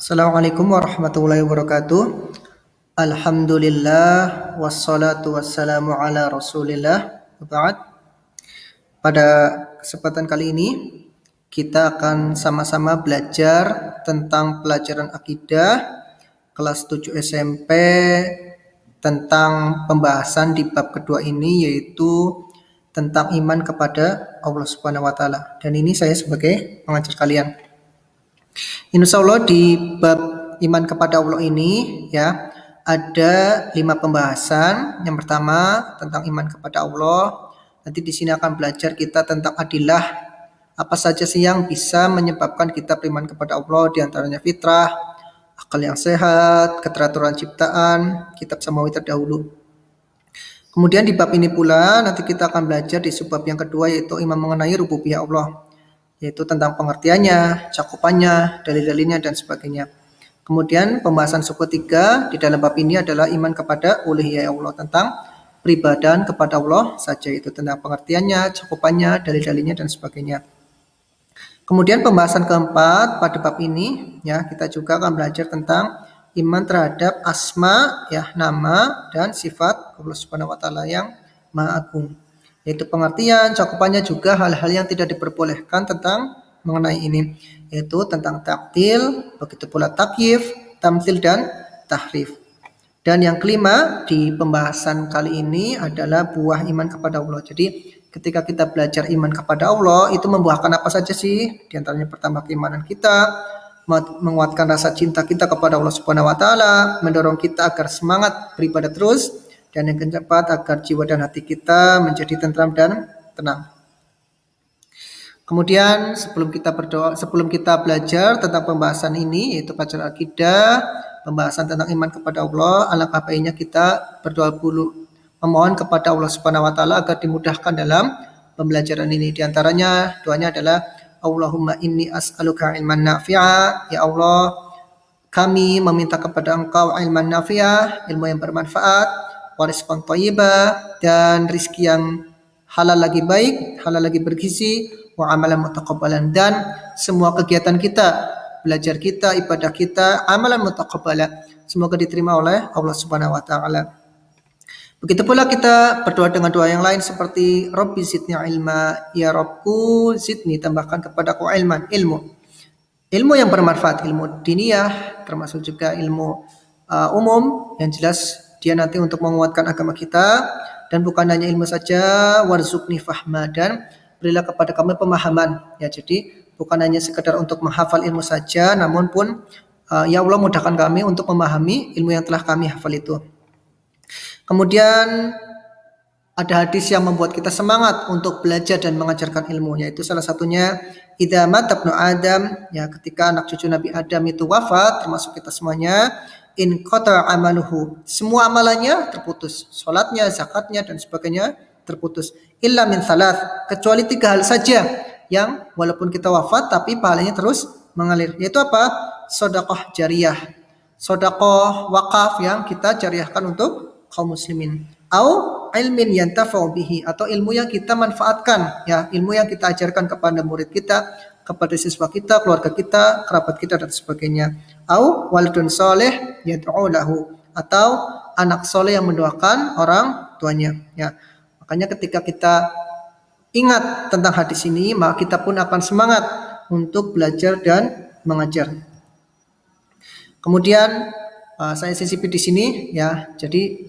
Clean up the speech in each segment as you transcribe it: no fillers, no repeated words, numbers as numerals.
Assalamualaikum warahmatullahi wabarakatuh. Alhamdulillah wassalatu wassalamu ala Rasulillah. Ba'd. Pada kesempatan kali ini kita akan sama-sama belajar tentang pelajaran akidah kelas 7 SMP tentang pembahasan di bab kedua ini, yaitu tentang iman kepada Allah Subhanahu wa taala. Dan ini saya sebagai pengajar kalian. Insya Allah di bab iman kepada Allah ini ya ada 5 pembahasan. Yang pertama tentang iman kepada Allah. Nanti di sini akan belajar kita tentang adilah, apa saja sih yang bisa menyebabkan kita beriman kepada Allah, diantaranya fitrah, akal yang sehat, keteraturan ciptaan, kitab samawi terdahulu. Kemudian di bab ini pula nanti kita akan belajar di subbab yang kedua, yaitu iman mengenai rububiyah Allah, yaitu tentang pengertiannya, cakupannya, dalil-dalilnya dan sebagainya. Kemudian pembahasan sub ketiga di dalam bab ini adalah iman kepada uluhiyah Allah, tentang peribadahan kepada Allah saja, itu tentang pengertiannya, cakupannya, dalil-dalilnya dan sebagainya. Kemudian pembahasan keempat pada bab ini ya kita juga akan belajar tentang iman terhadap asma ya, nama dan sifat Allah Subhanahu wa taala yang Maha Agung, yaitu pengertian, cakupannya juga hal-hal yang tidak diperbolehkan tentang mengenai ini, yaitu tentang taktil, begitu pula takyif, tamtsil dan tahrif. Dan yang kelima di pembahasan kali ini adalah buah iman kepada Allah. Jadi ketika kita belajar iman kepada Allah itu membuahkan apa saja sih? Di antaranya pertama keimanan kita, menguatkan rasa cinta kita kepada Allah Subhanahu wa taala, mendorong kita agar semangat beribadah terus, dan yang keempat agar jiwa dan hati kita menjadi tentram dan tenang. Kemudian sebelum kita belajar tentang pembahasan ini, yaitu pelajaran akidah, pembahasan tentang iman kepada Allah, alangkah baiknya kita berdoa dulu, memohon kepada Allah Subhanahu wa taala agar dimudahkan dalam pembelajaran ini. Di antaranya doanya adalah Allahumma inni as'aluka ilman nafi'a, ya Allah kami meminta kepada Engkau ilman nafi'ah, ilmu yang bermanfaat, wa rizqan thayyibah, dan rizki yang halal lagi baik, halal lagi bergizi, wa amalan mutaqabbalan, dan semua kegiatan kita, belajar kita, ibadah kita, amalan mutaqabbalah, semoga diterima oleh Allah Subhanahu wa taala. Begitu pula kita berdoa dengan doa yang lain seperti Rabbi zidni ilma, ya Rabbku zidni, tambahkan kepadaku ilman, ilmu yang bermanfaat, ilmu diniyah, termasuk juga ilmu umum yang jelas dia nanti untuk menguatkan agama kita. Dan bukan hanya ilmu saja, warzuqni fahma, dan berilah kepada kami pemahaman ya. Jadi bukan hanya sekedar untuk menghafal ilmu saja, namun pun ya Allah mudahkan kami untuk memahami ilmu yang telah kami hafal itu. Kemudian ada hadis yang membuat kita semangat untuk belajar dan mengajarkan ilmu, yaitu salah satunya idza mata ibnu Adam, ya ketika anak cucu Nabi Adam itu wafat, termasuk kita semuanya, in qata amaluhu, semua amalannya terputus, salatnya, zakatnya dan sebagainya terputus, illa min thalath, kecuali 3 hal saja yang walaupun kita wafat tapi pahalanya terus mengalir, yaitu apa? Sedekah jariyah, sedekah wakaf yang kita jariyahkan untuk kaum muslimin, au ilmin yantafa'u bihi, atau ilmu yang kita manfaatkan ya, ilmu yang kita ajarkan kepada murid kita, kepada siswa kita, keluarga kita, kerabat kita dan sebagainya, au waladun soleh yad'u lahu, atau anak soleh yang mendoakan orang tuanya ya. Makanya ketika kita ingat tentang hadis ini, maka kita pun akan semangat untuk belajar dan mengajar. Kemudian saya sisipi di sini ya, jadi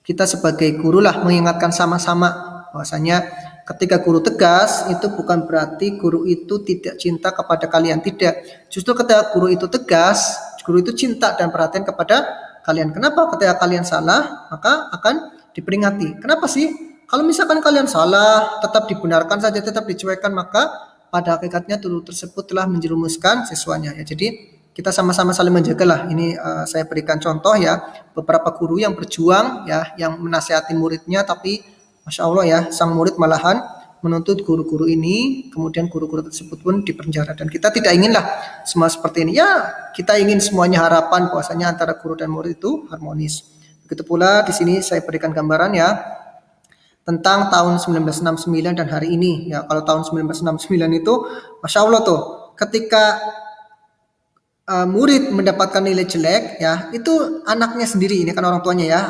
kita sebagai guru lah mengingatkan sama-sama bahwasanya ketika guru tegas itu bukan berarti guru itu tidak cinta kepada kalian, tidak. Justru ketika guru itu tegas, guru itu cinta dan perhatian kepada kalian. Kenapa? Ketika kalian salah, maka akan diperingati. Kenapa sih? Kalau misalkan kalian salah, tetap dibenarkan saja, tetap dicuekkan, maka pada hakikatnya guru tersebut telah menjerumuskan siswanya ya. Jadi kita sama-sama saling menjagalah. Ini saya berikan contoh ya, beberapa guru yang berjuang ya, yang menasihati muridnya, tapi Masya Allah ya, sang murid malahan menuntut guru-guru ini, kemudian guru-guru tersebut pun dipenjara. Dan kita tidak inginlah semua seperti ini ya, kita ingin semuanya harapan bahwasanya antara guru dan murid itu harmonis. Begitu pula di sini saya berikan gambaran ya tentang tahun 1969 dan hari ini ya. Kalau tahun 1969 itu Masya Allah tuh, ketika murid mendapatkan nilai jelek, ya itu anaknya sendiri, ini kan orang tuanya ya,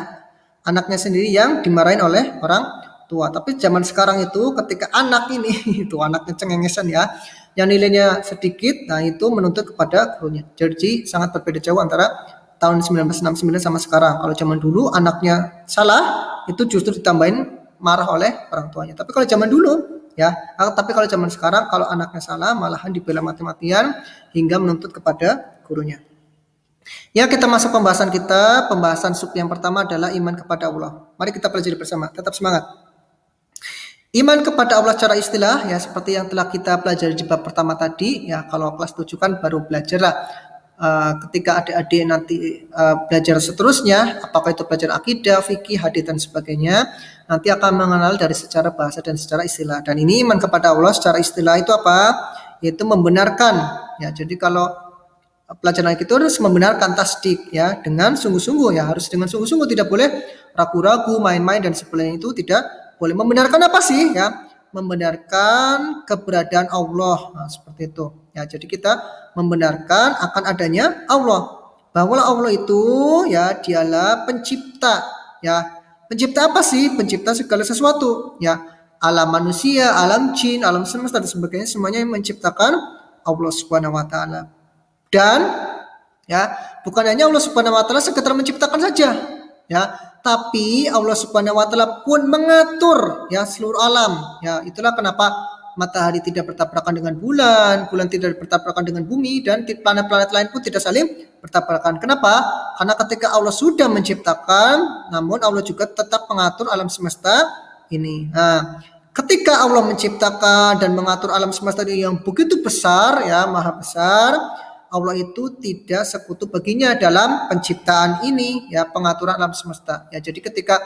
anaknya sendiri yang dimarahin oleh orang tua. Tapi zaman sekarang itu ketika anak ini itu anaknya cengengesan ya, yang nilainya sedikit, nah itu menuntut kepada gurunya. Jadi sangat berbeda jauh antara tahun 1969 sama sekarang. Kalau zaman dulu anaknya salah, itu justru ditambahin marah oleh orang tuanya. Tapi kalau zaman dulu ya, tapi kalau zaman sekarang kalau anaknya salah malahan dibela mati-matian hingga menuntut kepada gurunya. Ya, kita masuk pembahasan kita. Pembahasan sub yang pertama adalah iman kepada Allah. Mari kita pelajari bersama. Tetap semangat. Iman kepada Allah secara istilah ya seperti yang telah kita pelajari di bab pertama tadi ya. Kalau kelas 7 kan baru belajarlah. Ketika adik-adik nanti belajar seterusnya, apakah itu belajar akidah, fikih, hadis dan sebagainya, nanti akan mengenal dari secara bahasa dan secara istilah. Dan ini iman kepada Allah secara istilah itu apa? Yaitu membenarkan. Ya, jadi kalau pelajaran itu harus membenarkan tasdik ya dengan sungguh-sungguh ya, harus dengan sungguh-sungguh, tidak boleh ragu-ragu, main-main dan sebagainya, itu tidak boleh. Membenarkan apa sih ya? Membenarkan keberadaan Allah. Nah, seperti itu. Ya, jadi kita membenarkan akan adanya Allah. Bahwa Allah itu ya dialah pencipta. Ya, pencipta apa sih? Pencipta segala sesuatu. Ya, alam manusia, alam jin, alam semesta dan sebagainya, semuanya yang menciptakan Allah Subhanahu wa taala. Dan ya, bukan hanya Allah Subhanahu wa taala sekedar menciptakan saja, ya, tapi Allah Subhanahu wa taala pun mengatur ya seluruh alam. Ya, itulah kenapa matahari tidak bertabrakan dengan bulan, bulan tidak bertabrakan dengan bumi, dan planet-planet lain pun tidak saling bertabrakan. Kenapa? Karena ketika Allah sudah menciptakan, namun Allah juga tetap mengatur alam semesta ini. Nah, ketika Allah menciptakan dan mengatur alam semesta ini yang begitu besar ya, maha besar, Allah itu tidak sekutu baginya dalam penciptaan ini ya, pengaturan alam semesta. Ya, jadi ketika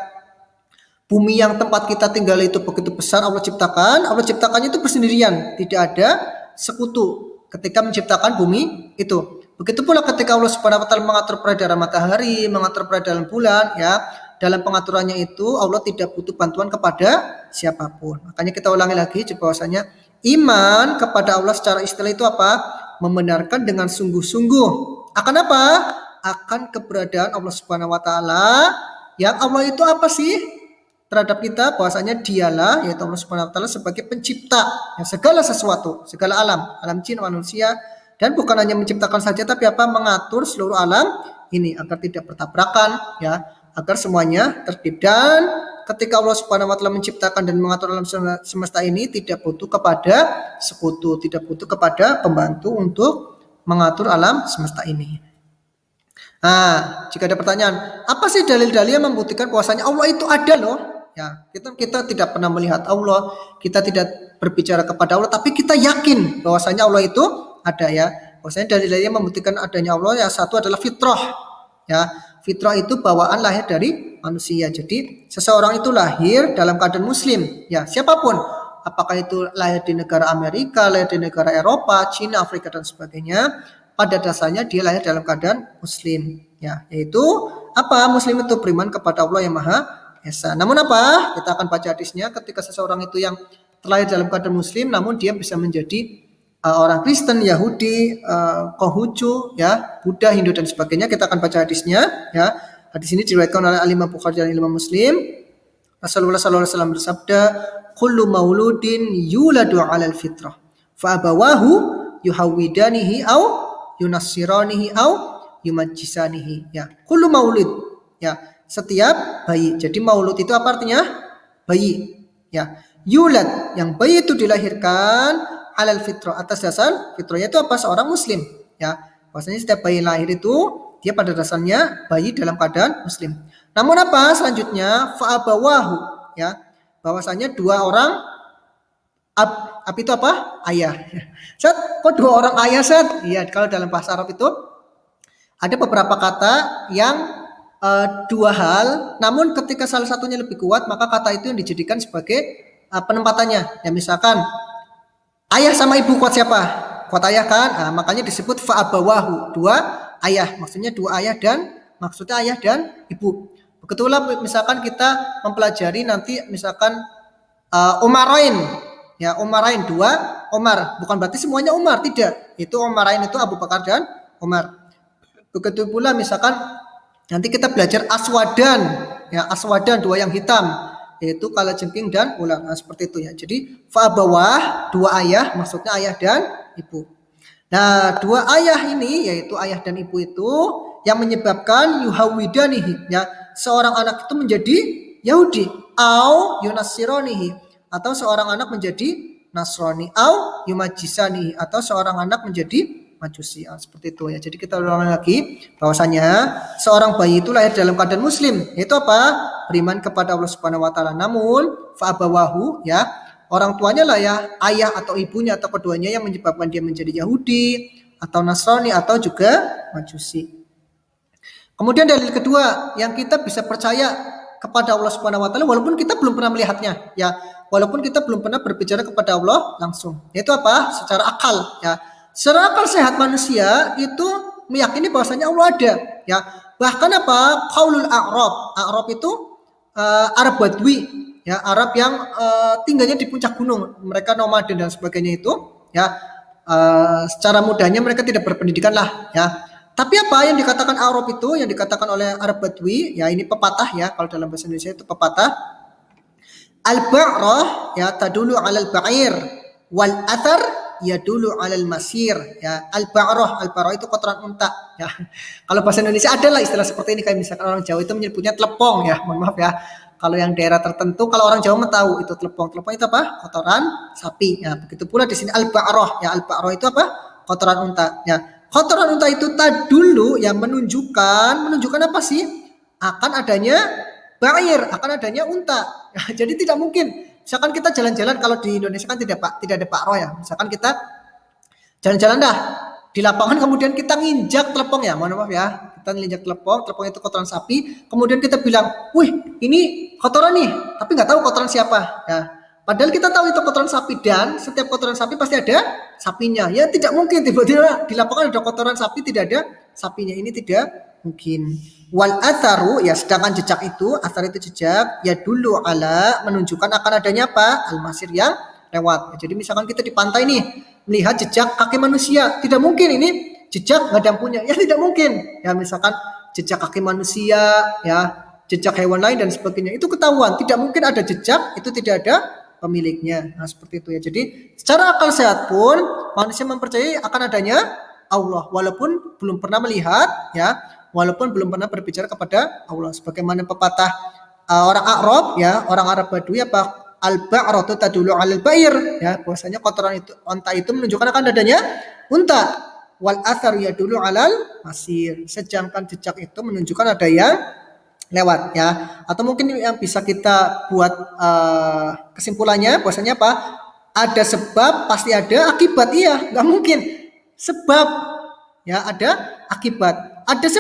bumi yang tempat kita tinggal itu begitu besar Allah ciptakannya itu bersendirian, tidak ada sekutu ketika menciptakan bumi itu. Begitu pula ketika Allah Subhanahu wa taala mengatur peredaran matahari, mengatur peredaran bulan ya, dalam pengaturannya itu Allah tidak butuh bantuan kepada siapapun. Makanya kita ulangi lagi bahwasanya iman kepada Allah secara istilah itu apa? Membenarkan dengan sungguh-sungguh akan apa? Akan keberadaan Allah Subhanahu wa taala, yang Allah itu apa sih terhadap kita? Bahwasanya dialah, yaitu Allah Subhanahu wa taala, sebagai pencipta yang segala sesuatu, segala alam jin, manusia, dan bukan hanya menciptakan saja tapi apa? Mengatur seluruh alam ini agar tidak bertabrakan ya, agar semuanya tertib. Dan ketika Allah Subhanahu wa taala menciptakan dan mengatur alam semesta ini tidak butuh kepada sekutu, tidak butuh kepada pembantu untuk mengatur alam semesta ini. Nah, jika ada pertanyaan, apa sih dalil-dalil yang membuktikan bahwasanya Allah itu ada loh? Ya, kita tidak pernah melihat Allah, kita tidak berbicara kepada Allah, tapi kita yakin bahwasanya Allah itu ada ya. Bahwasanya dalil-dalil yang membuktikan adanya Allah ya, satu adalah fitrah. Ya, fitrah itu bawaan lahir dari manusia. Jadi seseorang itu lahir dalam keadaan muslim. Ya, siapapun, apakah itu lahir di negara Amerika, lahir di negara Eropa, Cina, Afrika dan sebagainya, pada dasarnya dia lahir dalam keadaan muslim. Ya, yaitu apa? Muslim itu beriman kepada Allah yang Maha Esa. Namun apa? Kita akan baca hadisnya, ketika seseorang itu yang terlahir dalam keadaan muslim namun dia bisa menjadi orang Kristen, Yahudi, Konghucu, ya, Buddha, Hindu dan sebagainya. Kita akan baca hadisnya. Ya, hadis ini diriwayatkan oleh Imam Bukhari dan Imam Muslim. Rasulullah SAW bersabda, "Kullu mauludin yuladu 'alal fitrah, fa abawahu yuhawidanihi au yunassiranihi au yumajjisanihi." Ya, kullu maulud. Ya, setiap bayi. Jadi maulud itu apa artinya? Bayi. Ya, yulad, yang bayi itu dilahirkan alal fitrah, atas dasar fitrahnya itu apa? Seorang muslim ya. Bahwasanya setiap bayi lahir itu dia pada dasarnya bayi dalam keadaan muslim. Namun apa? Selanjutnya fa'abawahu ya. Bahwasanya dua orang ab itu apa? Ayah. Set, kok dua orang ayah, Set? Iya, kalau dalam bahasa Arab itu ada beberapa kata yang dua hal, namun ketika salah satunya lebih kuat, maka kata itu yang dijadikan sebagai penempatannya. Ya, misalkan ayah sama ibu kuat siapa? Kuat ayah kan? Nah, makanya disebut fa'abawahu, dua ayah. Maksudnya dua ayah dan maksudnya ayah dan ibu. Begitulah misalkan kita mempelajari nanti misalkan Umarain. Ya, Umarain, dua Umar. Bukan berarti semuanya Umar, tidak. Itu Umarain itu Abu Bakar dan Umar. Begitu pula misalkan nanti kita belajar aswadan, ya aswadan dua yang hitam, yaitu kalajengking dan ular. Nah, seperti itu ya. Jadi fa'abawah dua ayah, maksudnya ayah dan ibu. Nah, dua ayah ini yaitu ayah dan ibu itu yang menyebabkan yuhawidanihi, ya seorang anak itu menjadi Yahudi, au yunasironihi, atau seorang anak menjadi Nasrani, au yumajisanihi, atau seorang anak menjadi Majusi. Seperti itu ya. Jadi kita ulangi lagi bahwasanya seorang bayi itu lahir dalam keadaan muslim, yaitu apa? Beriman kepada Allah Subhanahu wa taala. Namun fa'abawahu, ya orang tuanya lah ya, ayah atau ibunya atau keduanya yang menyebabkan dia menjadi Yahudi atau Nasrani atau juga Majusi. Kemudian dalil kedua yang kita bisa percaya kepada Allah Subhanahu wa taala walaupun kita belum pernah melihatnya, ya. Walaupun kita belum pernah berbicara kepada Allah langsung. Yaitu apa? Secara akal, ya. Secara akal sehat manusia itu meyakini bahwasanya Allah ada, ya. Bahkan apa? Qaulul A'rab. A'rab itu Arab Badui, ya, Arab yang tinggalnya di puncak gunung, mereka nomaden dan sebagainya itu, ya. Secara mudahnya mereka tidak berpendidikan lah, ya. Tapi apa yang dikatakan Arab itu, yang dikatakan oleh Arab Badui, ya ini pepatah ya, kalau dalam bahasa Indonesia itu pepatah. Al-ba'rah ya tadulu 'alal ba'ir wal athar yadulu 'alal masir, ya. Al-ba'rah itu kotoran unta, ya. Kalau bahasa Indonesia adalah istilah seperti ini, kayak misalkan orang Jawa itu menyebutnya telepong, ya. Mohon maaf ya. Kalau yang daerah tertentu, kalau orang Jawa tahu itu telepong. Telepong itu apa? Kotoran sapi. Ya, begitu pula di sini al-ba'rah, ya. Al-ba'rah itu apa? Kotoran unta, ya. Kotoran unta itu tadulu yang menunjukkan apa sih? Akan adanya ba'ir, akan adanya unta. Ya, jadi tidak mungkin. Misalkan kita jalan-jalan, kalau di Indonesia kan tidak ada ba'rah ya. Misalkan kita jalan-jalan dah di lapangan, kemudian kita nginjak telepong, ya. Mohon maaf ya. Kita nginjak telepong itu kotoran sapi. Kemudian kita bilang, wih ini kotoran nih. Tapi nggak tahu kotoran siapa. Ya. Padahal kita tahu itu kotoran sapi dan setiap kotoran sapi pasti ada sapinya. Ya tidak mungkin tiba-tiba di lapangan ada kotoran sapi tidak ada sapinya. Ini tidak mungkin. Wal atharu, ya sedangkan jejak itu, athar itu jejak, ya dulu ala menunjukkan akan adanya apa? Al-masir yang lewat. Ya, jadi misalkan kita di pantai nih melihat jejak kaki manusia, tidak mungkin ini jejak nggak ada yang punya. Ya tidak mungkin. Ya misalkan jejak kaki manusia, ya jejak hewan lain dan sebagainya itu ketahuan. Tidak mungkin ada jejak itu tidak ada pemiliknya. Nah seperti itu ya. Jadi secara akal sehat pun manusia mempercayai akan adanya Allah walaupun belum pernah melihat, ya, walaupun belum pernah berbicara kepada Allah. Sebagaimana pepatah orang Arab, ya, orang Arab Badui apa? Al-ba'ratu tadulu 'alal ba'ir, ya, bahwasanya kotoran itu unta itu menunjukkan akan adanya unta. Wal athar yadulu 'alal masir. Sedangkan jejak itu menunjukkan ada yang lewat, ya. Atau mungkin yang bisa kita buat kesimpulannya bahwasanya apa? Ada sebab pasti ada akibat. Iya, nggak mungkin sebab ya ada akibat. Ada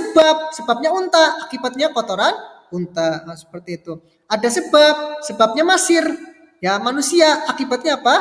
sebabnya unta, akibatnya kotoran unta. Nah, seperti itu. Ada sebabnya masir, ya manusia, akibatnya apa?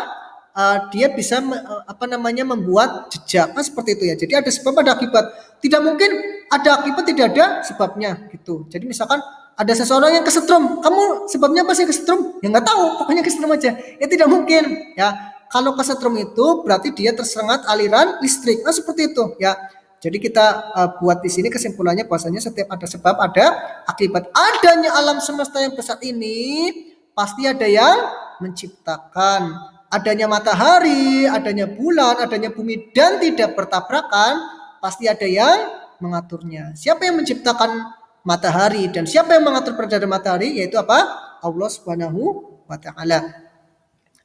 Dia bisa membuat jejak. Nah, seperti itu ya. Jadi ada sebab ada akibat. Tidak mungkin ada akibat tidak ada sebabnya gitu. Jadi misalkan ada seseorang yang kesetrum, kamu sebabnya apa sih kesetrum? Ya nggak tahu, pokoknya kesetrum aja. Ya tidak mungkin, ya. Kalau kesetrum itu berarti dia tersengat aliran listrik. Nah, seperti itu, ya. Jadi kita buat di sini kesimpulannya bahwasanya setiap ada sebab ada akibat. Adanya alam semesta yang besar ini pasti ada yang menciptakan. Adanya matahari, adanya bulan, adanya bumi dan tidak bertabrakan, pasti ada yang mengaturnya. Siapa yang menciptakan matahari dan siapa yang mengatur peredaran matahari? Yaitu apa? Allah Subhanahu wa taala.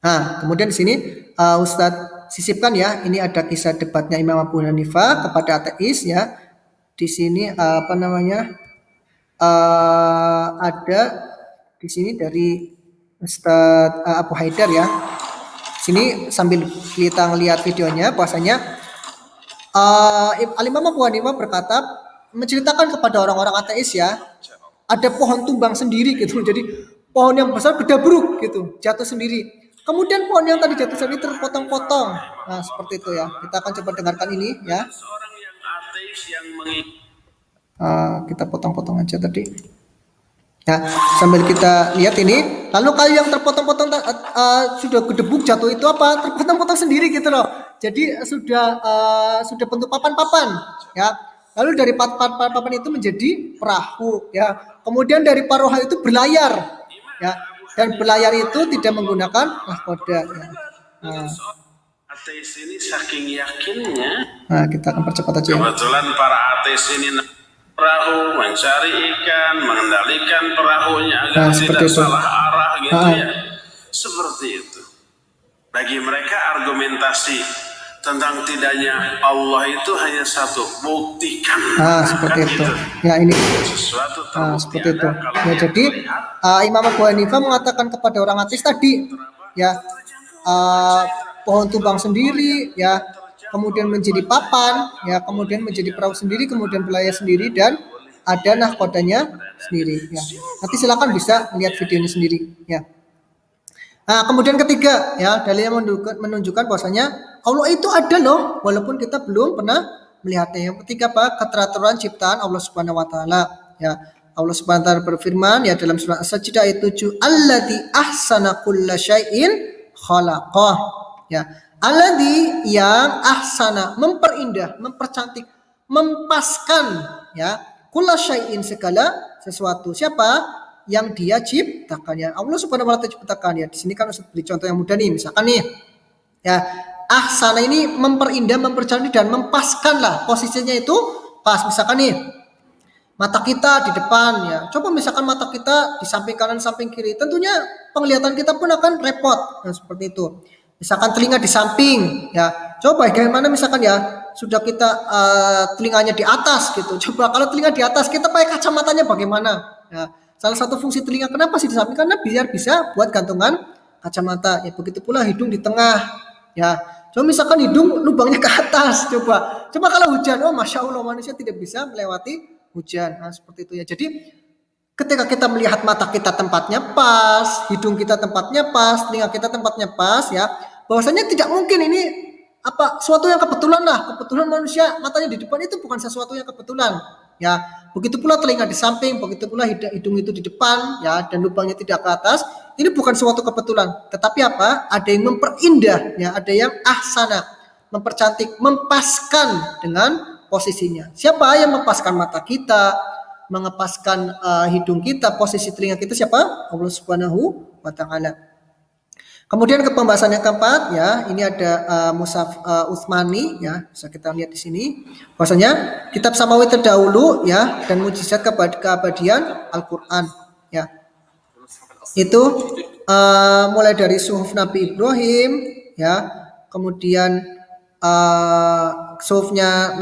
Nah, kemudian di sini Ustadz sisipkan ya, ini ada kisah debatnya Imam Abu Hanifah kepada ateis ya. Di sini ada di sini dari Ustadz Abu Haidar ya. Sini sambil kita ngelihat videonya bahwasanya Imam Abu Hanifah berkata menceritakan kepada orang-orang ateis ya, ada pohon tumbang sendiri gitu. Jadi pohon yang besar gedabruk gitu, jatuh sendiri. Kemudian pohon yang tadi jatuh sendiri terpotong-potong. Nah, seperti itu ya. Kita akan coba dengarkan ini ya. Kita potong-potong aja tadi. Ya, sambil kita lihat ini. Lalu kalau yang terpotong-potong sudah gedebuk jatuh itu apa? Terpotong-potong sendiri gitu loh. Jadi sudah bentuk papan-papan, ya. Lalu dari papan itu menjadi perahu, ya. Kemudian dari perahu itu berlayar, ya. Dan berlayar itu tidak menggunakan nahkoda, ya. Ateis ini saking yakinnya. Nah, kita akan percepat aja. Kebetulan para ateis ini perahu mencari ikan, mengendalikan perahunya agar tidak salah arah gitu ya. Seperti itu. Bagi mereka argumentasi tentang tidaknya Allah itu hanya satu, buktikan. Seperti itu. Ya ini. Sesuatu seperti itu. Ya jadi Imam Abu Hanifah mengatakan kepada orang ateis tadi, ya pohon tumbang sendiri, ya kemudian menjadi papan, ya kemudian menjadi perahu sendiri, kemudian berlayar sendiri dan ada nahkodanya sendiri. Ya. Nanti silakan bisa lihat videonya sendiri. Ya. Nah, kemudian ketiga, ya dalilnya menunjukkan bahwasanya Allah itu ada loh, walaupun kita belum pernah melihatnya. Yang ketiga apa? Keteraturan ciptaan Allah Subhanahu Wa Taala. Ya, Allah Subhanahu Wa Taala berfirman ya dalam surah As-Sajdah ayat 7, "Alladzi ahsana kulla syai'in khalaqah." Ya, alladzi yang ahsana, memperindah, mempercantik, mempaskan, ya kulla syai'in, segala sesuatu. Siapa? Yang dia ciptakannya. Allah Subhanahu wa taala ciptakan, ya. Di sini kan Ustaz beri contoh yang mudah nih, misalkan nih. Ya, ahsana ini memperindah, mempercantik dan mempaskan lah. Posisinya itu pas. Misalkan nih, mata kita di depan, ya. Coba misalkan mata kita di samping kanan, samping kiri, tentunya penglihatan kita pun akan repot. Nah, seperti itu. Misalkan telinga di samping, ya. Coba bagaimana misalkan ya, sudah kita telinganya di atas gitu. Coba kalau telinga di atas, kita pakai kacamatanya bagaimana? Ya. Salah satu fungsi telinga kenapa sih di samping? Karena biar bisa buat gantungan kacamata. Ya begitu pula hidung di tengah. Ya, coba misalkan hidung lubangnya ke atas. Coba kalau hujan, oh masya Allah manusia tidak bisa melewati hujan. Nah seperti itu ya. Jadi ketika kita melihat mata kita tempatnya pas, hidung kita tempatnya pas, telinga kita tempatnya pas, ya bahwasanya tidak mungkin ini suatu yang kebetulan lah. Kebetulan manusia matanya di depan itu bukan sesuatu yang kebetulan. Ya, begitu pula telinga di samping, begitu pula hidung itu di depan, ya, dan lubangnya tidak ke atas. Ini bukan suatu kebetulan, tetapi apa? Ada yang memperindah, ya, ada yang ahsana, mempercantik, mempaskan dengan posisinya. Siapa yang mempaskan mata kita, mengepaskan hidung kita, posisi telinga kita siapa? Allah Subhanahu wa taala. Kemudian ke pembahasan yang keempat, ya ini ada Mushaf Utsmani, ya bisa kita lihat di sini. Bahwasanya kitab samawi terdahulu, ya dan mukjizat keabadian Al-Qur'an, ya. Itu mulai dari suhuf Nabi Ibrahim, ya kemudian suhufnya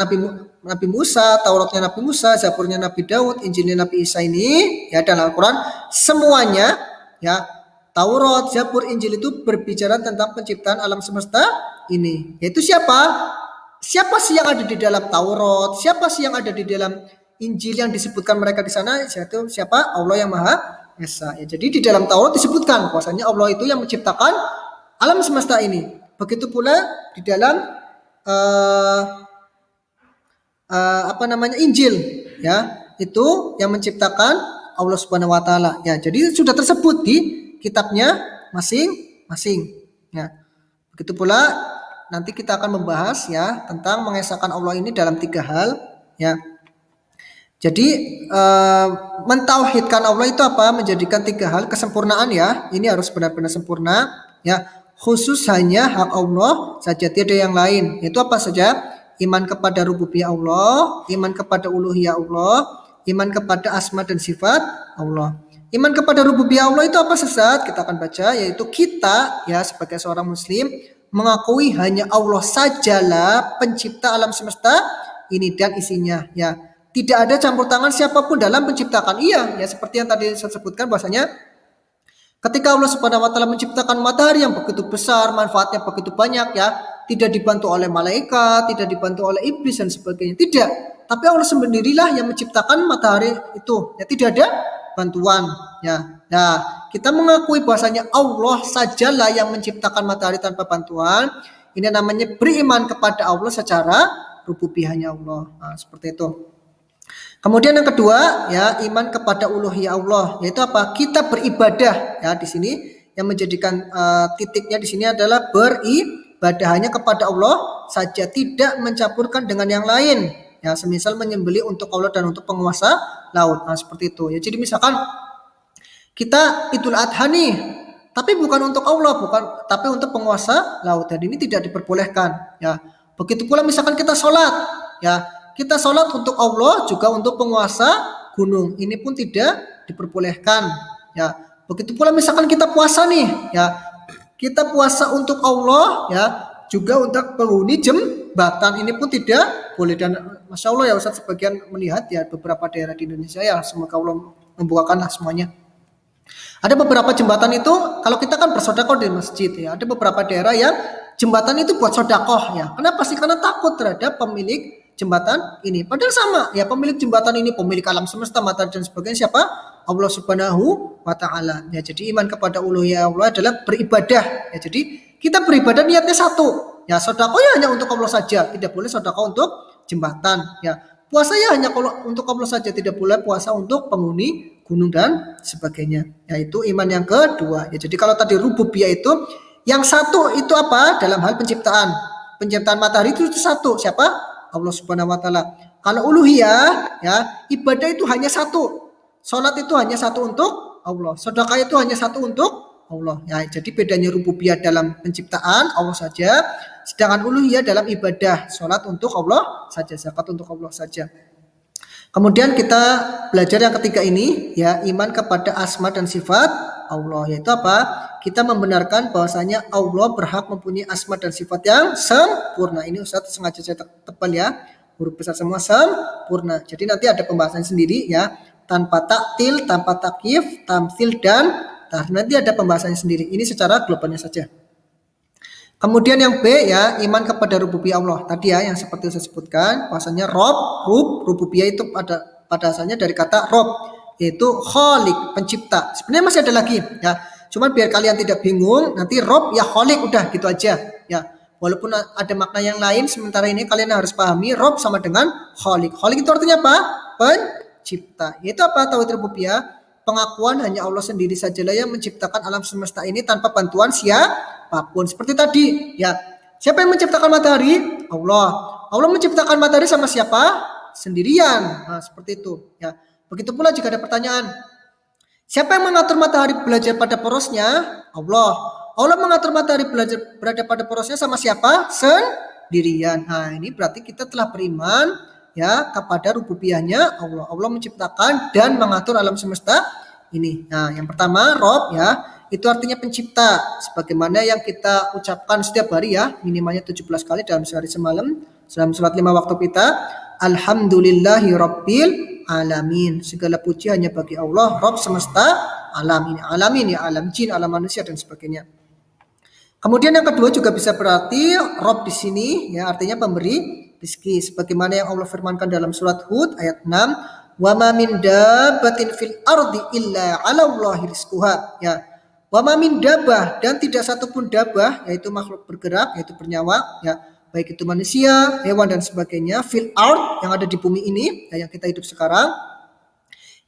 Nabi Musa, Tauratnya Nabi Musa, Zaburnya Nabi Daud, Injilnya Nabi Isa ini, ya dan Al-Qur'an semuanya, ya. Taurat, Zabur, Injil itu berbicara tentang penciptaan alam semesta ini. Yaitu siapa? Siapa sih yang ada di dalam Taurat? Siapa sih yang ada di dalam Injil yang disebutkan mereka di sana? Yaitu siapa? Allah yang Maha Esa. Ya, jadi di dalam Taurat disebutkan bahwasanya Allah itu yang menciptakan alam semesta ini. Begitu pula di dalam Injil, ya itu yang menciptakan Allah Subhanahu wa taala. Ya, jadi sudah tersebut di kitabnya masing-masing. Ya. Begitu pula nanti kita akan membahas ya tentang mengesahkan Allah ini dalam 3 hal. Ya. Jadi mentauhidkan Allah itu apa? Menjadikan 3 hal kesempurnaan ya. Ini harus benar-benar sempurna. Ya. Khusus hanya hak Allah saja, tidak ada yang lain. Itu apa saja? Iman kepada rububiyah Allah, iman kepada uluhiyah Allah, iman kepada asma dan sifat Allah. Iman kepada rububiyah Allah itu apa sesat? Kita akan baca, yaitu kita ya sebagai seorang muslim mengakui hanya Allah sajalah pencipta alam semesta ini dan isinya, ya. Tidak ada campur tangan siapapun dalam penciptakan. Iya, ya seperti yang tadi saya sebutkan bahwasanya ketika Allah Subhanahu wa taala menciptakan matahari yang begitu besar, manfaatnya begitu banyak, ya, tidak dibantu oleh malaikat, tidak dibantu oleh iblis dan sebagainya. Tidak. Tapi Allah sendirilah yang menciptakan matahari itu. Ya, tidak ada bantuan, ya. Nah, kita mengakui bahwasanya Allah sajalah yang menciptakan matahari tanpa bantuan. Ini namanya beriman kepada Allah secara rububiyahnya Allah. Nah, seperti itu. Kemudian yang kedua, ya iman kepada uluhiyah Allah, yaitu apa? Kita beribadah, ya di sini yang menjadikan titiknya di sini adalah beribadah hanya kepada Allah saja, tidak mencampurkan dengan yang lain. Ya, semisal menyembelih untuk Allah dan untuk penguasa laut. Nah, seperti itu. Ya, jadi misalkan kita Idul Adha nih, tapi bukan untuk Allah, tapi untuk penguasa laut. Dan ini tidak diperbolehkan. Ya, begitu pula misalkan kita sholat, ya, kita sholat untuk Allah juga untuk penguasa gunung. Ini pun tidak diperbolehkan. Ya, begitu pula misalkan kita puasa nih, ya, kita puasa untuk Allah, ya, juga untuk penghuni jembatan. Ini pun tidak boleh. Dan Masya Allah ya Ustaz, sebagian melihat ya beberapa daerah di Indonesia, ya semoga Allah membukakanlah semuanya. Ada beberapa jembatan itu kalau kita kan bersodakoh di masjid, ya, ada beberapa daerah yang jembatan itu buat sodakoh, ya. Kenapa sih? Karena takut terhadap pemilik jembatan ini. Padahal sama, ya, pemilik jembatan ini pemilik alam semesta, matahari dan sebagainya siapa? Allah Subhanahu wa Ta'ala. Ya, jadi iman kepada uluhiyah Allah adalah beribadah. Ya, jadi kita beribadah niatnya satu. Ya, sedekah ya hanya untuk Allah saja, tidak boleh sedekah untuk jembatan. Ya, puasa ya hanya kalau untuk Allah saja, tidak boleh puasa untuk penghuni gunung dan sebagainya. Yaitu iman yang kedua. Ya, jadi kalau tadi rububiyah itu yang satu itu apa? Dalam hal penciptaan. Penciptaan matahari itu satu. Siapa? Allah Subhanahu wa Ta'ala. Kalau uluhiyah, ya, ibadah itu hanya satu. Salat itu hanya satu untuk Allah. Sedekah itu hanya satu untuk Allah. Ya, jadi bedanya rububiyah dalam penciptaan Allah saja, sedangkan uluhiyah dalam ibadah. Salat untuk Allah saja, zakat untuk Allah saja. Kemudian kita belajar yang ketiga ini, ya, iman kepada asma dan sifat Allah. Yaitu apa? Kita membenarkan bahwasanya Allah berhak mempunyai asma dan sifat yang sempurna. Ini Ustaz sengaja saya tebal, ya, huruf besar semua, sempurna. Jadi nanti ada pembahasan sendiri, ya, tanpa taktil, tanpa takyif, tamtsil dan nanti ada pembahasannya sendiri. Ini secara globalnya saja. Kemudian yang B, ya, iman kepada rububiyah Allah. Tadi, ya, yang seperti saya sebutkan, bahasanya rububiyah itu pada asalnya dari kata rob, yaitu khalik, pencipta. Sebenarnya masih ada lagi, ya. Cuman biar kalian tidak bingung, nanti rob ya khalik, udah gitu aja, ya. Walaupun ada makna yang lain, sementara ini kalian harus pahami rob sama dengan khalik. Khalik itu artinya apa? Pencipta. Yaitu apa? Tauhid rububiyah, pengakuan hanya Allah sendiri sajalah yang menciptakan alam semesta ini tanpa bantuan siapapun. Seperti tadi, ya, siapa yang menciptakan matahari? Allah. Allah menciptakan matahari sama siapa? Sendirian. Nah, seperti itu, ya. Begitu pula jika ada pertanyaan, siapa yang mengatur matahari belajar pada porosnya? Allah. Allah mengatur matahari berada pada porosnya sama siapa? Sendirian. Nah, ini berarti kita telah beriman, ya, kepada rububiyahnya Allah. Allah menciptakan dan mengatur alam semesta ini. Nah, yang pertama Rob, ya, itu artinya pencipta, sebagaimana yang kita ucapkan setiap hari, ya, minimalnya 17 kali dalam sehari semalam dalam sholat 5 waktu kita. Alhamdulillahi Rabbil Alamin. Segala puji hanya bagi Allah, Rabb semesta alam ini. Alamin, ya, alam jin, alam manusia dan sebagainya. Kemudian yang kedua juga bisa berarti Rabb di sini, ya, artinya pemberi rizki, sebagaimana yang Allah firmankan dalam surat Hud ayat 6, wa ma min dabbatin fil ardi illa 'ala Allahi rizquha, ya. Wa ma min dabbah, dan tidak satupun dabbah, yaitu makhluk bergerak, yaitu bernyawa, ya, baik itu manusia, hewan dan sebagainya, fil ard, yang ada di bumi ini, ya, yang kita hidup sekarang,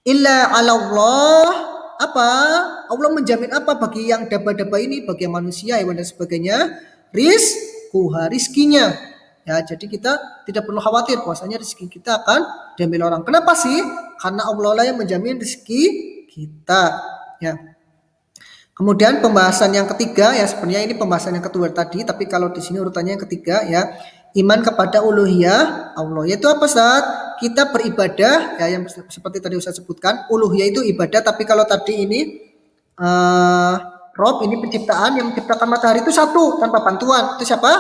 illa 'ala Allah, apa? Allah menjamin apa bagi yang dabbah-dabbah ini, bagi yang manusia, hewan dan sebagainya? Rizkinya. Ya, jadi kita tidak perlu khawatir bahwasanya rezeki kita akan diambil orang. Kenapa sih? Karena Allah lah yang menjamin rezeki kita, ya. Kemudian pembahasan yang ketiga, ya, sebenarnya ini pembahasan yang kedua tadi, tapi kalau di sini urutannya yang ketiga, ya, iman kepada uluhiyah Allah. Yaitu apa, Ustaz? Kita beribadah, ya, yang seperti tadi Ustaz sebutkan, uluhiyah itu ibadah, tapi kalau tadi ini Rob ini penciptaan, yang menciptakan matahari itu satu tanpa bantuan. Itu siapa?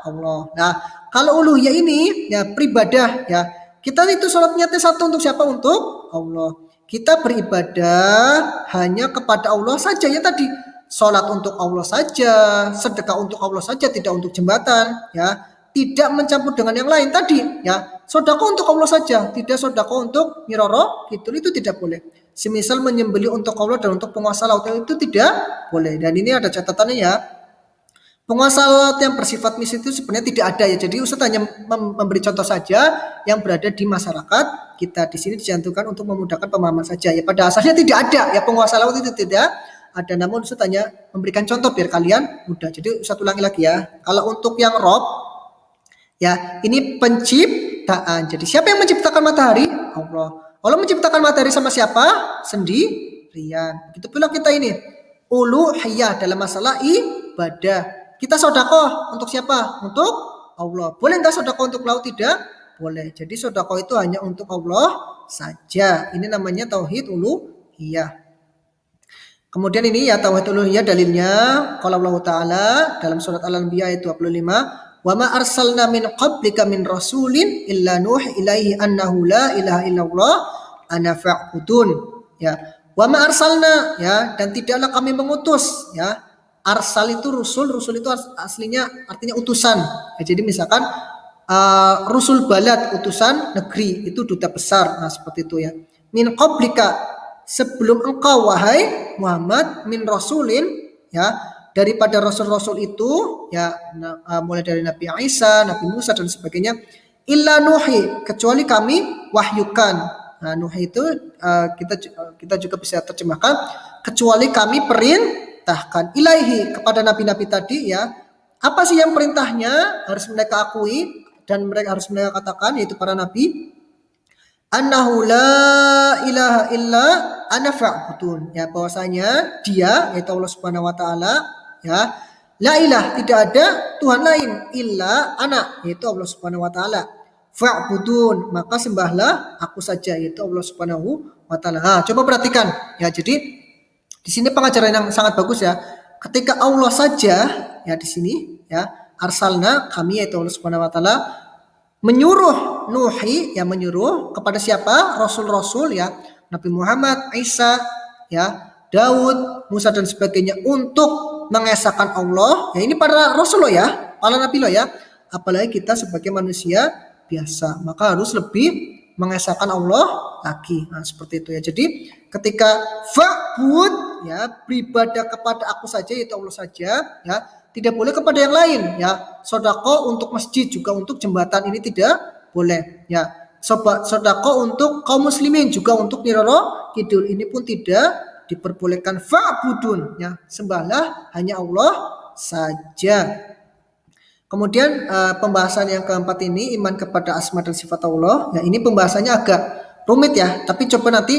Allah. Nah, kalau uluhiyah ini, ya, beribadah, ya, kita itu sholat niatnya satu untuk siapa? Untuk Allah. Kita beribadah hanya kepada Allah saja, ya, tadi sholat untuk Allah saja, sedekah untuk Allah saja, tidak untuk jembatan, ya, tidak mencampur dengan yang lain tadi, ya. Sedekah untuk Allah saja, tidak sedekah untuk Nyiroro itu tidak boleh. Semisal menyembelih untuk Allah dan untuk penguasa laut itu tidak boleh. Dan ini ada catatannya, ya. Penguasa laut yang bersifat mistis itu sebenarnya tidak ada, ya. Jadi Ustaz hanya memberi contoh saja yang berada di masyarakat kita di sini dicantumkan untuk memudahkan pemahaman saja. Ya, pada asalnya tidak ada, ya, penguasa laut itu tidak ada. Namun Ustaz hanya memberikan contoh biar kalian mudah. Jadi Ustaz ulangi lagi, ya. Kalau untuk yang Rob, Ya, ini penciptaan. Jadi siapa yang menciptakan matahari? Allah. Allah menciptakan matahari sama siapa? Sendirian. Begitu pula kita ini. Uluhiyah dalam masalah ibadah. Kita sedekah untuk siapa? Untuk Allah. Boleh enggak sedekah untuk laut? Tidak boleh. Jadi sedekah itu hanya untuk Allah saja. Ini namanya tauhid uluhiyah. Kemudian ini ya tauhid uluhiyah dalilnya qala Allah Ta'ala dalam surat Al-Anbiya ayat 25, "Wa ma arsalna min qablika min rasulin illa nuhi ilaihi annahu la ilaha illallah ana fa'budun." Ya. Wa ma arsalna, ya, dan tidaklah kami mengutus, ya. Arsal itu rusul itu aslinya artinya utusan. Ya, jadi misalkan rusul balad, utusan negeri, itu duta besar. Nah, seperti itu ya. Min qablika, sebelum engkau wahai Muhammad, min rasulin, ya, daripada rasul-rasul itu, ya, mulai dari Nabi Isa, Nabi Musa dan sebagainya, illa nuhi, kecuali kami wahyukan. Nah, nuhi itu kita juga bisa terjemahkan kecuali kami perintahkan ilaihi, kepada nabi-nabi tadi, ya. Apa sih yang perintahnya harus mereka akui dan mereka harus mereka katakan, yaitu para nabi? Annahu la ilaha illa ana fa'budun, ya, bahwasanya dia, yaitu Allah Subhanahu wa taala, ya, la ilah, tidak ada Tuhan lain, illa ana, yaitu Allah Subhanahu wa taala, fa'budun, maka sembahlah aku saja, yaitu Allah Subhanahu wa taala. Nah, coba perhatikan, ya, jadi di sini pengajaran yang sangat bagus, ya. Ketika Allah saja, ya, di sini, ya, arsalna, kami, yaitu Allah Subhanahu wa taala, menyuruh nuhi, ya, menyuruh kepada siapa? Rasul-rasul, ya, Nabi Muhammad, Isa, ya, Daud, Musa dan sebagainya, untuk mengesahkan Allah. Ya, ini para rasul loh, ya, para nabi loh, ya. Apalagi kita sebagai manusia biasa, maka harus lebih mengesahkan Allah lagi. Nah, seperti itu ya. Jadi ketika fa'bud, ya, beribadah kepada aku saja, yaitu Allah saja, ya, tidak boleh kepada yang lain, ya. Sedekah untuk masjid, juga untuk jembatan, ini tidak boleh, ya. Sedekah untuk kaum muslimin, juga untuk Nyi Roro Kidul, ini pun tidak diperbolehkan. Fa'budun, ya, sembahlah hanya Allah saja. Kemudian pembahasan yang keempat ini, iman kepada asma dan sifat Allah. Ya, ini pembahasannya agak rumit, ya. Tapi coba nanti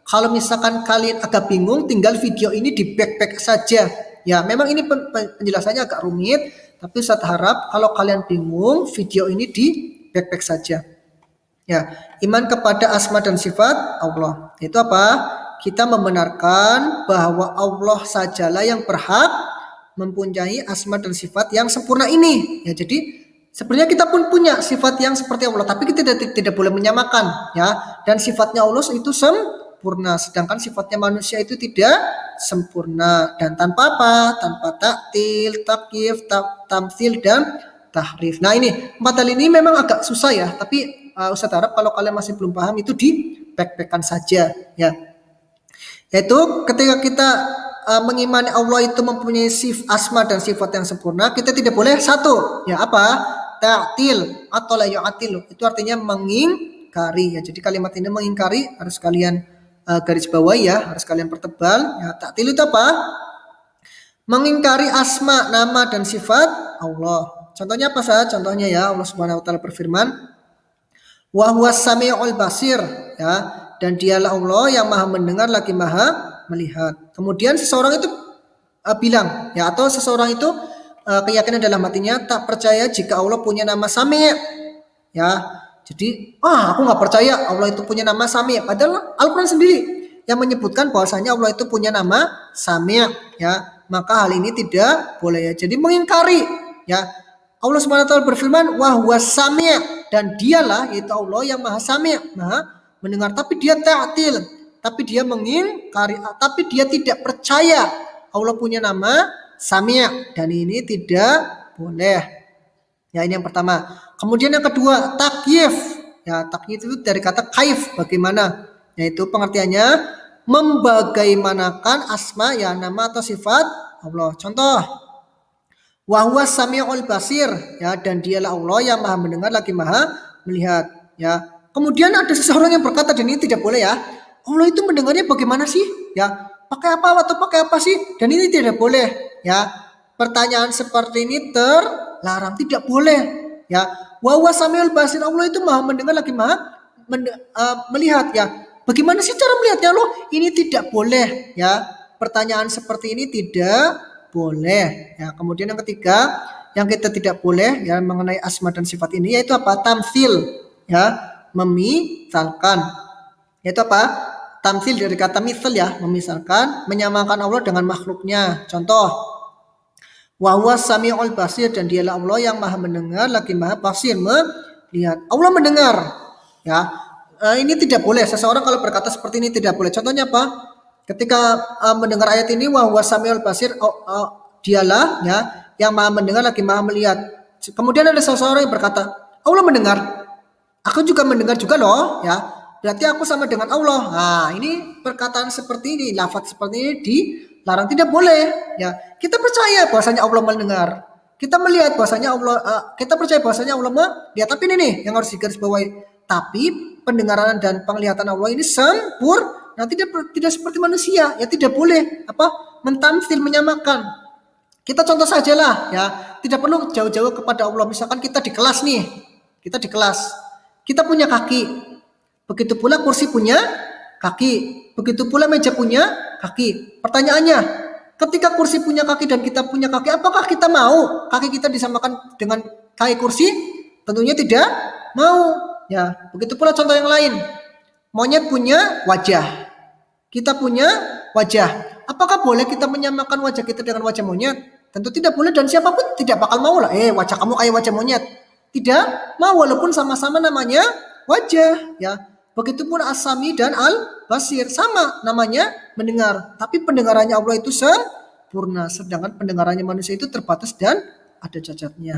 kalau misalkan kalian agak bingung, tinggal video ini di back saja. Ya, memang ini penjelasannya agak rumit, tapi Ustaz harap kalau kalian bingung, video ini di back saja. Ya, iman kepada asma dan sifat Allah. Itu apa? Kita membenarkan bahwa Allah sajalah yang berhak mempunyai asma dan sifat yang sempurna ini. Ya, jadi sebenarnya kita pun punya sifat yang seperti Allah, tapi kita tidak boleh menyamakan, ya. Dan sifatnya Allah itu sempurna, sedangkan sifatnya manusia itu tidak sempurna. Dan tanpa apa? Tanpa taktil, takyif, tamtsil dan tahrif. Nah, ini 4 hal ini memang agak susah, ya, tapi Ustaz harap kalau kalian masih belum paham itu dipek-pekan saja, ya. Yaitu ketika kita mengimani Allah itu mempunyai asma dan sifat yang sempurna, kita tidak boleh satu, ya, apa? Ta'til atau la yu'atil. Itu artinya mengingkari, ya. Jadi kalimat ini mengingkari harus kalian garis bawahi, ya, harus kalian pertebal, ya. Ta'til itu apa? Mengingkari asma, nama dan sifat Allah. Contohnya apa saja? Contohnya, ya, Allah Subhanahu wa taala berfirman, wa huwas samiul basir, ya, dan dialah Allah yang maha mendengar lagi maha melihat. Kemudian seseorang itu bilang, ya, atau seseorang itu keyakinan dalam hatinya tak percaya jika Allah punya nama Sami', ya. Jadi aku nggak percaya Allah itu punya nama Sami', padahal Al-Quran sendiri yang menyebutkan bahwasanya Allah itu punya nama Sami', ya. Maka hal ini tidak boleh, ya. Jadi mengingkari, ya. Allah Subhanahu wa taala berfirman wa huwas sami', dan dialah, yaitu Allah yang maha Sami', maha mendengar, tapi dia ta'til, tapi dia mengingkari, tapi dia tidak percaya Allah punya nama Sami', dan ini tidak boleh. Ya, ini yang pertama. Kemudian yang kedua, takyif. Ya, takyif itu dari kata kaif, bagaimana? Yaitu pengertiannya membagaimanakan asma, ya, nama atau sifat Allah. Contoh, wa huwas samiul basir, ya, dan dialah Allah yang maha mendengar lagi maha melihat, ya. Kemudian ada seseorang yang berkata, dan ini tidak boleh, ya, Allah itu mendengarnya bagaimana sih? Ya, pakai apa atau pakai apa sih? Dan ini tidak boleh, ya. Pertanyaan seperti ini terlarang, tidak boleh. ya. Wa huwa samiul basir, Allah itu maha mendengar lagi maha melihat ya. Bagaimana sih cara melihatnya loh? Ini tidak boleh ya. Pertanyaan seperti ini tidak boleh ya. Kemudian yang ketiga yang kita tidak boleh ya mengenai asma dan sifat ini yaitu apa? Tamtsil ya, memisalkan. Yaitu apa? Tamtsil dari kata misal ya, memisalkan, menyamakan Allah dengan makhluknya. Contoh, wa huwa samiul basir, dan dialah Allah yang maha mendengar lagi maha basir, melihat. Allah mendengar ya. Ini tidak boleh, seseorang kalau berkata seperti ini tidak boleh. Contohnya apa? Ketika mendengar ayat ini, wa huwa samiul basir, dialah ya yang maha mendengar lagi maha melihat. Kemudian ada seseorang yang berkata, Allah mendengar, aku juga mendengar juga loh ya, berarti aku sama dengan Allah. Nah, ini perkataan seperti ini, lafaz seperti ini dilarang, tidak boleh ya. Kita percaya bahwasanya Allah mendengar, kita melihat bahwasanya Allah, kita percaya bahwasanya Allah melihat. Tapi ini nih yang harus digarisbawahi, tapi pendengaran dan penglihatan Allah ini sempurna, tidak seperti manusia ya. Tidak boleh apa mentamsil, menyamakan. Kita contoh sajalah ya, tidak perlu jauh-jauh kepada Allah. Misalkan kita di kelas nih, kita punya kaki, begitu pula kursi punya kaki, begitu pula meja punya kaki. Pertanyaannya, ketika kursi punya kaki dan kita punya kaki, apakah kita mau kaki kita disamakan dengan kaki kursi? Tentunya tidak mau ya. Begitu pula contoh yang lain, monyet punya wajah, kita punya wajah. Apakah boleh kita menyamakan wajah kita dengan wajah monyet? Tentu tidak boleh, dan siapapun tidak bakal mau lah. Wajah kamu kayak wajah monyet. Tidak mau, walaupun sama-sama namanya wajah ya. Begitupun as-sami dan al-basir, sama namanya mendengar, tapi pendengarannya Allah itu sempurna, sedangkan pendengarannya manusia itu terbatas dan ada cacatnya.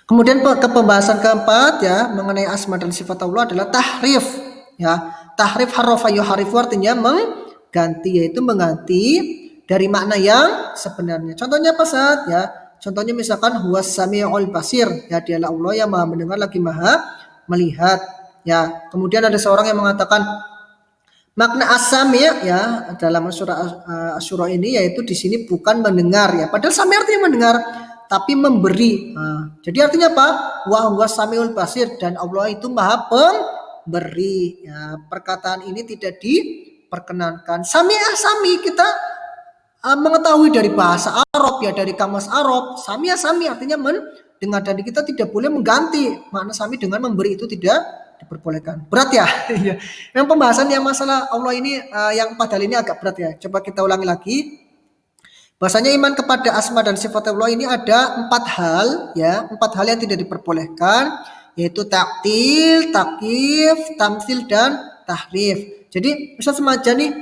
Kemudian ke pembahasan keempat ya mengenai asma dan sifat Allah adalah tahrif ya. Tahrif harafa yuharifu artinya mengganti, yaitu mengganti dari makna yang sebenarnya. Contohnya apa saat ya? Contohnya misalkan huwas samiul basir ya, dialah Allah yang maha mendengar lagi maha melihat ya. Kemudian ada seorang yang mengatakan makna as-sami ya dalam surah Asy-Syura ini yaitu di sini bukan mendengar ya. Padahal sami artinya mendengar, tapi memberi. Jadi artinya apa? Wa huwas samiul basir, dan Allah itu maha pemberi ya. Perkataan ini tidak diperkenankan. Sami kita mengetahui dari bahasa Arab ya, dari kamus Arab. Sami artinya mendengar, dan kita tidak boleh mengganti makna sami dengan memberi, itu tidak diperbolehkan. Berat ya. Yang pembahasan yang masalah Allah ini yang padahal ini agak berat ya. Coba kita ulangi lagi. Bahasanya iman kepada asma dan sifat Allah ini ada 4 hal ya, 4 hal yang tidak diperbolehkan, yaitu taktil, takyif, tamtsil, dan tahrif. Jadi bisa semacam nih,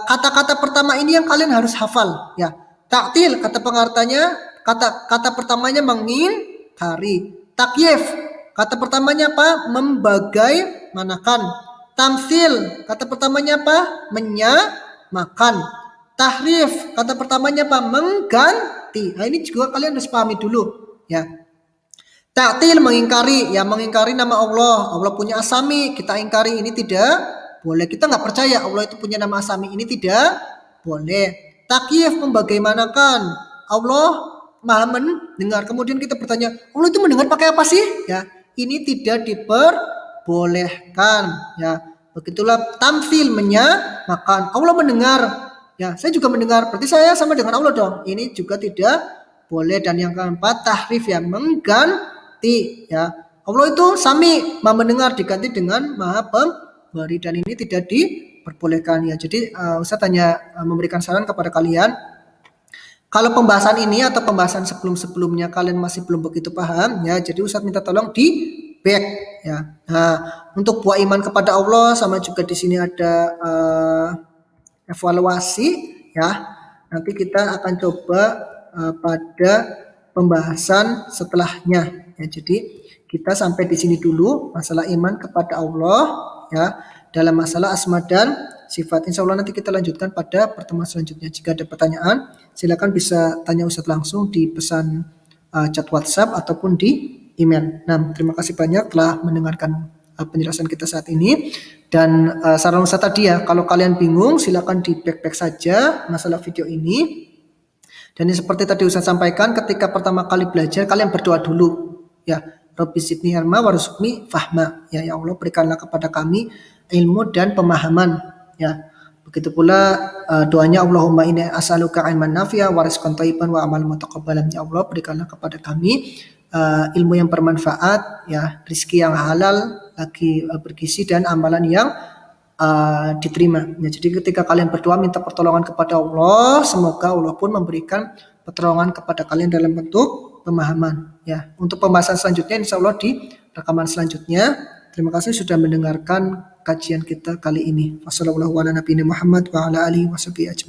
kata-kata pertama ini yang kalian harus hafal ya. Taktil, kata pengertiannya, kata pertamanya mengingkari. Takyif, kata pertamanya apa? Membagaimanakan. Tamtsil, kata pertamanya apa? Menyamakan. Tahrif, kata pertamanya apa? Mengganti. Nah, ini juga kalian harus pahami dulu ya. Taktil, mengingkari ya, mengingkari nama Allah. Allah punya asami, kita ingkari, ini tidak boleh. Kita nggak percaya Allah itu punya nama asami, ini tidak boleh. Takyif, membagaimanakan. Allah maha mendengar. Kemudian kita bertanya, Allah itu mendengar pakai apa sih? Ya, ini tidak diperbolehkan. Ya, begitulah tamtsil, menyamakan. Allah mendengar. Ya, saya juga mendengar. Berarti saya sama dengan Allah dong. Ini juga tidak boleh. Dan yang keempat, tahrif ya, mengganti. Ya, Allah itu sami, maha mendengar, diganti dengan maha pemberi, dan ini tidak diperbolehkan ya. Jadi Ustaz hanya memberikan saran kepada kalian, kalau pembahasan ini atau pembahasan sebelum-sebelumnya kalian masih belum begitu paham ya, jadi Ustaz minta tolong di back ya. Nah, untuk buah iman kepada Allah sama juga di sini ada evaluasi ya. Nanti kita akan coba pada pembahasan setelahnya ya. Jadi kita sampai di sini dulu masalah iman kepada Allah ya, dalam masalah asma dan sifat. Insya Allah nanti kita lanjutkan pada pertemuan selanjutnya. Jika ada pertanyaan, silakan bisa tanya Ustadz langsung di pesan chat WhatsApp ataupun di email. Nah, terima kasih banyak telah mendengarkan penjelasan kita saat ini. Dan saran Ustadz tadi ya, kalau kalian bingung silakan di back saja masalah video ini. Dan seperti tadi Ustadz sampaikan, ketika pertama kali belajar kalian berdoa dulu ya. Rabbi zidni ilma warzuqni fahma. Ya, ya Allah berikanlah kepada kami ilmu dan pemahaman. Ya. Begitu pula doanya Allahumma inni as'aluka ilman nafi'a wa rizqan thayyiban wa amalan mutaqabbalan. Ya Allah berikanlah kepada kami ilmu yang bermanfaat, ya, rezeki yang halal, lagi bergizi dan amalan yang diterima. Ya, jadi ketika kalian berdoa minta pertolongan kepada Allah, semoga Allah pun memberikan pertolongan kepada kalian dalam bentuk pemahaman. Ya, untuk pembahasan selanjutnya insya Allah di rekaman selanjutnya. Terima kasih sudah mendengarkan kajian kita kali ini. Wassalamualaikum warahmatullahi wabarakatuh.